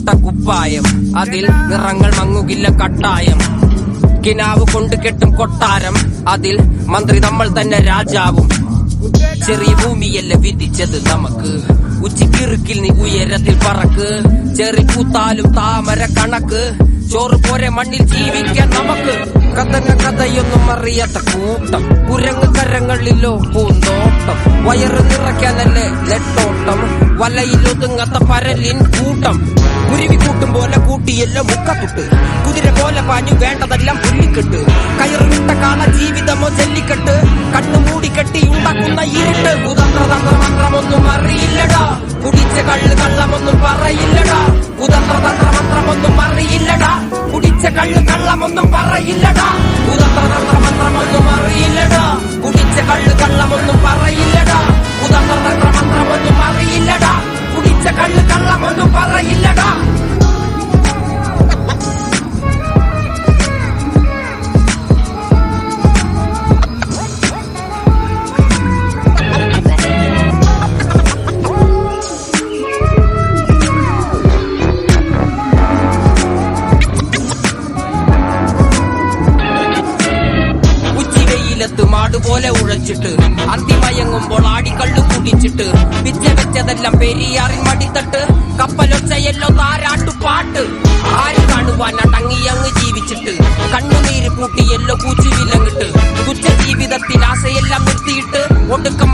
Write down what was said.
തൊട്ട കുപ്പായം, അതിൽ നിറങ്ങൾ മങ്ങുകില്ല കട്ടായം. കിനാവ് കൊണ്ട് കെട്ടും കൊട്ടാരം, അതിൽ മന്ത്രി നമ്മൾ തന്നെ രാജാവും. ചെറിയ ഭൂമിയല്ല വിധിച്ചത് നമുക്ക്, ഉച്ചിക്കിറുക്കിൽ നീ ഉയരത്തിൽ പറക്ക്. ചെറി പൂത്താലും താമര കണക്ക്, ചോറ് പോരെ മണ്ണിൽ ജീവിക്കാൻ നമുക്ക്. കഥന കഥയൊന്നും അറിയാത്ത കൂട്ടം, കുരങ്ങ് കരങ്ങളിലോ പൂന്തോട്ടം. വയറ് നിറയ്ക്കാനല്ലേ നെട്ടോട്ടം, വലയിലൊതുങ്ങാത്ത പരലിൻ കൂട്ടം. കുരുവി കൂട്ടും പോലെ കൂട്ടിയല്ലോ മുക്കത്തുട്ട്, കുതിര പോലെ പാഞ്ഞു വേണ്ടതെല്ലാം പുല്ലിക്കെട്ട്. കയറുവിട്ട കാല ജീവിതമോ ജല്ലിക്കെട്ട്, കണ്ണു മൂടിക്കെട്ടി ഉണ്ടാക്കുന്ന ഇരുട്ട്. കുതന്ത്രതന്ത്രമന്ത്രമൊന്നും അറിയില്ലടാ, കുടിച്ച കള്ള് കള്ളമൊന്നും പറയില്ലടാ. കുതന്ത്രതന്ത്രമന്ത്രമൊന്നും അറിയില്ലടാ, കുടിച്ച കള്ള് കള്ളമൊന്നും പറയില്ലടാ. കുതന്ത്രതന്ത്രമന്ത്രമൊന്നും അറിയില്ലടാ, കുടിച്ച കള്ള് കള്ളമൊന്നും പറയില്ലടാ. കുതന്ത്രതന്ത്രമന്ത്രമൊന്നും അറിയില്ലടാ, കുടിച്ച കള്ള് കള്ളമൊന്നും പറയില്ലടാ. മാടുപോലെ ഉഴച്ചിട്ട് അന്തിമയങ്ങുമ്പോൾ ആടിക്കള്ളു കുടിച്ചിട്ട്, വിദ്യ വെച്ചതെല്ലാം പെരിയാറിൻ മടിത്തട്ട്. കപ്പലൊച്ചയല്ലോ താരാട്ടുപാട്ട്, ആര് കാണുവാൻ അടങ്ങിയങ്ങ് ജീവിച്ചിട്ട്. കണ്ണുനീര് പൂട്ടിയല്ലോ കൂച്ചു വിലങ്ങിട്ട്, തുച്ഛ ജീവിതത്തിൽ ആശയെല്ലാം നിർത്തിയിട്ട് ഒടുക്കം